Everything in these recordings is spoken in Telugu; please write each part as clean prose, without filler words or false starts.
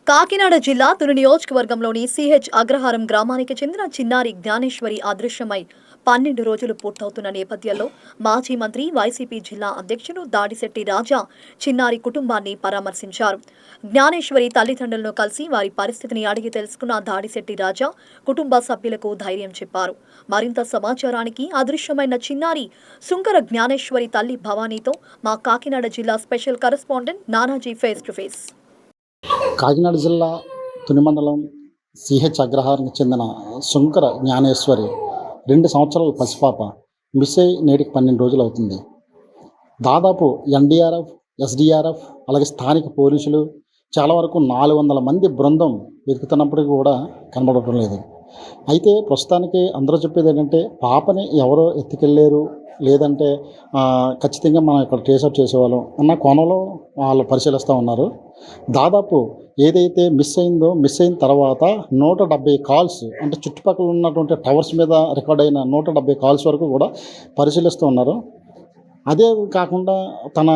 కాకినాడ జిల్లా తుని నియోజకవర్గంలోని సిహెచ్ అగ్రహారం గ్రామానికి చెందిన చిన్నారి జ్ఞానేశ్వరి అదృశ్యమై 12 రోజులు పూర్తవుతున్న నేపథ్యంలో మాజీ మంత్రి వైసీపీ జిల్లా అధ్యక్షుడు దాడిశెట్టి రాజా చిన్నారి కుటుంబాన్ని పరామర్శించారు. జ్ఞానేశ్వరి తల్లిదండ్రులను కలిసి వారి పరిస్థితిని అడిగి తెలుసుకున్న దాడిశెట్టి రాజా కుటుంబ సభ్యులకు ధైర్యం చెప్పారు. మరింత సమాచారానికి అదృశ్యమైన చిన్నారి సుంకర జ్ఞానేశ్వరి తల్లి భవానీతో మా కాకినాడ జిల్లా special correspondent Nanaji face to face. Kakinada జిల్లా తుని మండలం సిహెచ్ అగ్రహారానికి చెందిన సుంకర జ్ఞానేశ్వరి 2 సంవత్సరాల పసిపాప మిస్ అయి నేటికి 12 రోజులు అవుతుంది. దాదాపు ఎన్డీఆర్ఎఫ్, ఎస్డీఆర్ఎఫ్ అలాగే స్థానిక పోలీసులు చాలా వరకు 400 మంది బృందం వెతుకుతున్నప్పటికీ కూడా కనబడటం లేదు. అయితే ప్రస్తుతానికి అందరూ చెప్పేది ఏంటంటే పాపని ఎవరో ఎత్తుకెళ్ళారు, లేదంటే ఖచ్చితంగా మనం ఇక్కడ ట్రేస్అవుట్ చేసేవాళ్ళం అన్న కోణంలో వాళ్ళు పరిశీలిస్తూ ఉన్నారు. దాదాపు ఏదైతే మిస్ అయిన తర్వాత 170 కాల్స్, అంటే చుట్టుపక్కల ఉన్నటువంటి టవర్స్ మీద రికార్డ్ అయిన 170 కాల్స్ వరకు కూడా పరిశీలిస్తూ ఉన్నారు. అదే కాకుండా తన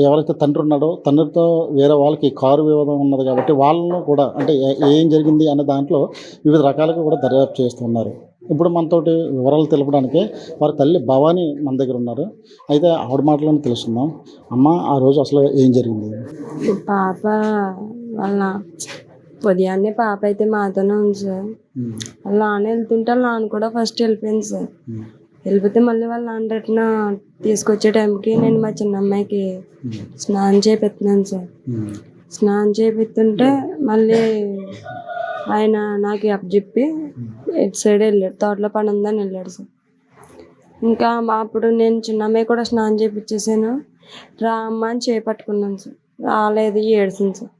ఎవరైతే తండ్రి ఉన్నాడో తండ్రితో వేరే వాళ్ళకి కారు వివాదం ఉన్నది కాబట్టి వాళ్ళను కూడా అంటే ఏం జరిగింది అనే దాంట్లో వివిధ రకాలుగా కూడా దర్యాప్తు చేస్తున్నారు. ఇప్పుడు మనతోటి వివరాలు తెలపడానికి వారి తల్లి భవానీ మన దగ్గర ఉన్నారు. అయితే ఆవిడ మాటలను తెలుసుకుందాం. అమ్మ, ఆ రోజు అసలు ఏం జరిగింది? పాప వాళ్ళ ఉదయాన్నే పాప అయితే మాతోనే ఉంది సార్. వాళ్ళ నాన్న వెళ్తుంటే వాళ్ళ నాన్న కూడా ఫస్ట్ వెళ్ళిపోయింది సార్. వెళ్ళిపోతే మళ్ళీ వాళ్ళ నాన్న రిటర్న్ తీసుకొచ్చే టైంకి నేను మా చిన్న అమ్మాయికి స్నానం చేపిస్తున్నాను సార్. స్నానం చేపిస్తుంటే మళ్ళీ ఆయన నాకు అప్పచెప్పి ఇటు సైడ్ వెళ్ళాడు, తోటలో పని ఉందని వెళ్ళాడు సార్. ఇంకా అప్పుడు నేను చిన్న అమ్మాయి కూడా స్నానం చేపించేసాను. రా అమ్మ అని చేపట్టుకున్నాను సార్. రాలేదు, ఏడ్చింది సార్.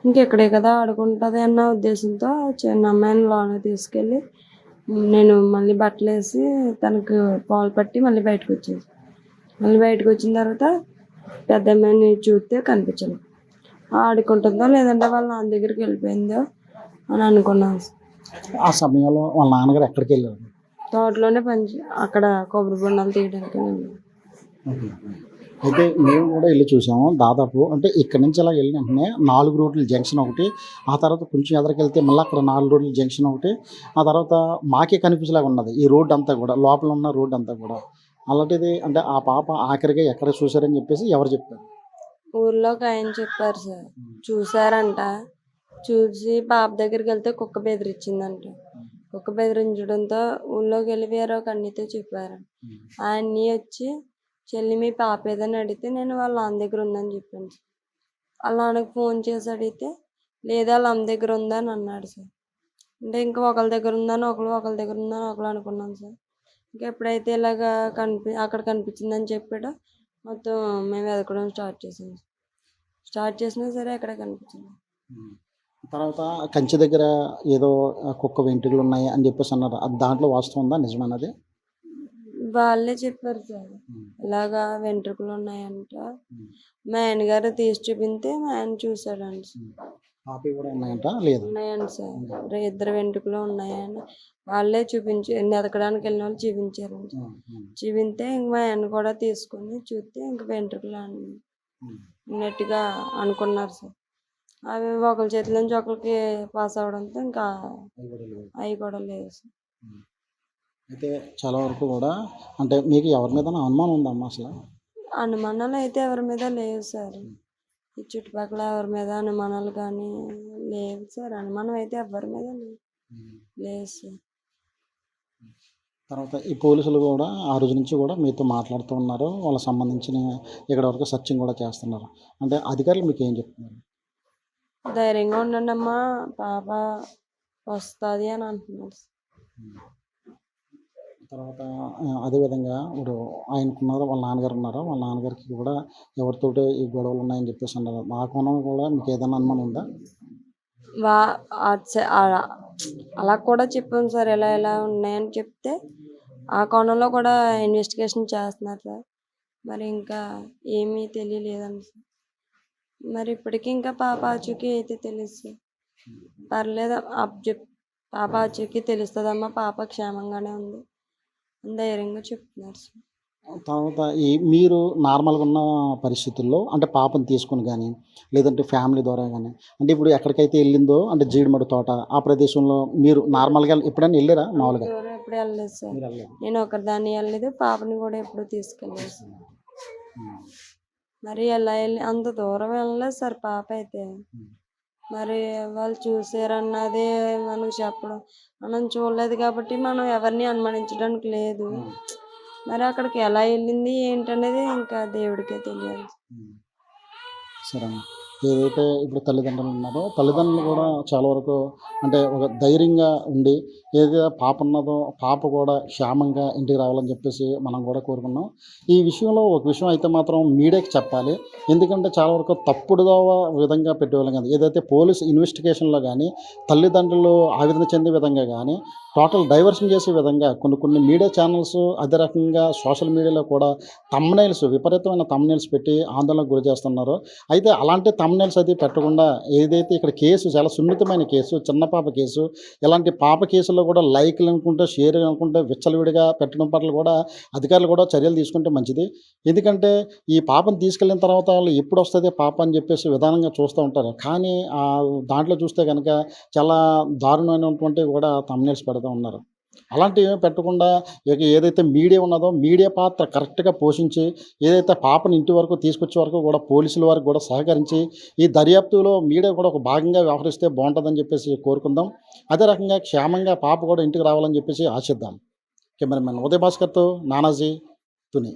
ఇంకెక్కడే కదా ఆడుకుంటుంది అన్న ఉద్దేశంతో చిన్న అమ్మాయిని లోన తీసుకెళ్ళి నేను మళ్ళీ బట్టలు వేసి తనకు పాలు పట్టి మళ్ళీ బయటకు వచ్చేది. మళ్ళీ బయటకు వచ్చిన తర్వాత పెద్ద అమ్మాయిని చూస్తే కనిపించలేదు. ఆడుకుంటుందో లేదంటే వాళ్ళ నాన్న దగ్గరికి వెళ్ళిపోయిందో అని అనుకున్నాను సార్. ఆ సమయంలో వాళ్ళ నాన్నగారు ఎక్కడికి వెళ్ళారు? తోటలోనే అక్కడ కొబ్బరి బొండాలు తీయడానికి వెళ్ళాను. అయితే మేము కూడా వెళ్ళి చూసాము. దాదాపు అంటే ఇక్కడ నుంచి అలా వెళ్ళిన వెంటనే 4 రోడ్ల జంక్షన్ ఒకటి, ఆ తర్వాత కొంచెం ఎదరికెళ్తే మళ్ళీ అక్కడ 4 రోడ్ల జంక్షన్ ఒకటి, ఆ తర్వాత మాకే కనిపించేలాగా ఉన్నది ఈ రోడ్డు అంతా కూడా, లోపల ఉన్న రోడ్డు అంతా కూడా. అలాంటిది అంటే ఆ పాప ఆఖరిగా ఎక్కడ చూసారని చెప్పేసి ఎవరు చెప్పారు? ఊర్లో ఒక ఆయన చెప్పారు సార్, చూసారంట. చూసి పాప దగ్గరికి వెళ్తే కుక్క బెదిరించిందంట. కుక్క బెదిరించడంతో ఊళ్ళోకి వెళ్ళి వేరే ఒక అన్నితో చెప్పారు. ఆయన్ని వచ్చి చెల్లి మీ పాప ఏదని అడిగితే నేను వాళ్ళ నాన్న దగ్గర ఉందని చెప్పాను సార్. వాళ్ళ నాన్నకి ఫోన్ చేసి అడిగితే లేదా వాళ్ళ అమ్మ దగ్గర ఉందా అని అన్నాడు సార్. అంటే ఇంకా ఒకళ్ళ దగ్గర ఉందని ఒకళ్ళ దగ్గర ఉందని ఒకళ్ళు అనుకున్నాను సార్. ఇంకా ఎప్పుడైతే ఇలాగా అక్కడ కనిపించిందని చెప్పాడో మొత్తం మేము వెతకడం స్టార్ట్ చేసినా సరే ఎక్కడ కనిపించింది. తర్వాత కంచె దగ్గర ఏదో కుక్క వెంట్రుకలు ఉన్నాయి అని చెప్పేసి అన్నారు. అది దాంట్లో వాస్తవం ఉందా, నిజమైనది? వాళ్ళే చెప్పారు సార్, ఇలాగా వెంట్రుకలు ఉన్నాయంట. మా ఆయనగారు తీసి చూపితే మా ఆయన చూసాడంట. పాపి కూడా ఉన్నాయంట? లేదు, ఉన్నాయండి సార్. 2 వెంట్రుకలు ఉన్నాయని వాళ్ళే ఎదకడానికి వెళ్ళిన వాళ్ళు చూపించారంట. చూపితే ఇంక మా ఆయన కూడా తీసుకొని చూస్తే ఇంక వెంట్రుకలు అన్నట్టుగా అనుకున్నారు సార్. అవి ఒకరి చేతుల నుంచి ఒకరికి పాస్ అవడంతో ఇంకా అవి కూడా లేదు సార్. అయితే చాలా వరకు కూడా అంటే మీకు ఎవరి మీద అనుమానం ఉందమ్మా? అసలు అనుమానాలు అయితే ఎవరి మీద లేవు సార్. ఈ చుట్టుపక్కల ఎవరి మీద అనుమానాలు కానీ లేవు సార్. అనుమానం అయితే ఎవరి మీద లేదు సార్. తర్వాత ఈ పోలీసులు కూడా ఆ రోజు నుంచి కూడా మీతో మాట్లాడుతూ ఉన్నారు, వాళ్ళకి సంబంధించిన ఇక్కడ వరకు సర్చింగ్ కూడా చేస్తున్నారు. అంటే అధికారులు మీకు ఏం చెప్తున్నారు? ధైర్యంగా ఉండండి అమ్మా, పాప వస్తుంది అని అంటున్నారు. తర్వాత అదేవిధంగా ఇప్పుడు ఆయనకున్నారు, వాళ్ళ నాన్నగారు ఉన్నారు. వాళ్ళ నాన్నగారికి కూడా ఎవరితోటి ఈ గొడవలు ఉన్నాయని చెప్పేసి అన్నారు. ఆ కోణం కూడా మీకు ఏదైనా అనుమానం ఉందా? అలా కూడా చెప్పాను సార్, ఇలా ఉన్నాయని చెప్తే ఆ కోణంలో కూడా ఇన్వెస్టిగేషన్ చేస్తున్నారు సార్. మరి ఇంకా ఏమీ తెలియలేదండి సార్. మరి ఇప్పటికీ ఇంకా పాప ఆచూకీ అయితే తెలుసు సార్. పర్లేదు, పాప ఆచూకీ తెలుస్తుందమ్మా, పాప క్షేమంగానే ఉంది ధైర్యంగా చెప్తున్నారు సార్. తర్వాత మీరు నార్మల్‌గా ఉన్న పరిస్థితుల్లో అంటే పాపను తీసుకొని గాని, లేదంటే ఫ్యామిలీ ద్వారా గాని, అంటే ఇప్పుడు ఎక్కడికైతే ఎళ్ళిందో అంటే జీడిమడి తోట ఆ ప్రదేశంలో మీరు నార్మల్‌గా ఎప్పుడైనా ఎళ్లారా అంత మామూలుగా? దూరం ఎప్పుడు వెళ్ళలేదు సార్. మీరెళ్ళలేదు. నేను ఒకదాన్ని వెళ్ళలేదు, పాపని కూడా ఎప్పుడు తీసుకెళ్ళలేదు సార్. హ్మ్. మరి ఎలా వెళ్ళి అంత దూరం వెళ్ళలేదు సార్ పాప అయితే. హ్మ్. మరి వాళ్ళు చూసారన్నది మనకు చెప్పడం, మనం చూడలేదు కాబట్టి మనం ఎవరిని అనుమానించడానికి లేదు. హ్మ్. మరి అక్కడికి ఎలా వెళ్ళింది ఏంటనేది ఇంకా దేవుడికే తెలియాలి. హ్మ్. సరే అమ్మ. ఏదైతే ఇప్పుడు తల్లిదండ్రులు ఉన్నారో, తల్లిదండ్రులు కూడా చాలా వరకు అంటే ఒక ధైర్యంగా ఉండి, ఏదైతే పాప ఉన్నదో, పాప కూడా క్షేమంగా ఇంటికి రావాలని చెప్పేసి మనం కూడా కోరుకున్నాం. ఈ విషయంలో ఒక విషయం అయితే మాత్రం మీడియాకి చెప్పాలి. ఎందుకంటే చాలా వరకు విధంగా పెట్టేవాళ్ళం కాదు. ఏదైతే పోలీస్ ఇన్వెస్టిగేషన్‌లో గాని, తల్లిదండ్రులు ఆవేదన చెందే విధంగా గాని, టోటల్ డైవర్షన్ చేసే విధంగా కొన్ని కొన్ని మీడియా ఛానల్స్ అదే రకంగా సోషల్ మీడియాలో కూడా విపరీతమైన థంబ్‌నెయిల్స్ పెట్టి ఆందోళనకు గురి చేస్తున్నారు. అయితే అలాంటి థంబ్‌నెయిల్స్ అది పెట్టకుండా ఏదైతే ఇక్కడ కేసు చాలా సున్నితమైన కేసు, చిన్న పాప కేసు. ఇలాంటి పాప కేసుల్లో కూడా లైక్‌లు అనుకుంటే, షేర్‌లు అనుకుంటే విచ్చలవిడిగా పెట్టడం పట్ల కూడా అధికారులు కూడా చర్యలు తీసుకుంటే మంచిది. ఎందుకంటే ఈ పాపను తీసుకెళ్ళిన తర్వాత వాళ్ళు ఎప్పుడొస్తది పాప అని చెప్పేసి విధానంగా చూస్తూ ఉంటారు. కానీ దాంట్లో చూస్తే గనక చాలా దారుణమైనటువంటివి కూడా థంబ్‌నెయిల్స్ పెడుతూ ఉన్నారు. అలాంటివి పెట్టకుండా ఇక ఏదైతే మీడియా ఉన్నదో మీడియా పాత్ర కరెక్ట్‌గా పోషించి ఏదైతే పాపని ఇంటి వరకు తీసుకొచ్చే వరకు కూడా పోలీసుల వారికి కూడా సహకరించి ఈ దర్యాప్తులో మీడియా కూడా ఒక భాగంగా వ్యవహరిస్తే బావుంటదని చెప్పేసి కోరుకుందాం. అదే రకంగా క్షేమంగా పాప కూడా ఇంటికి రావాలని చెప్పేసి ఆశిద్దాం. కెమెరామెన్ ఉదయ్ భాస్కర్‌తో నానాజీ, తుని.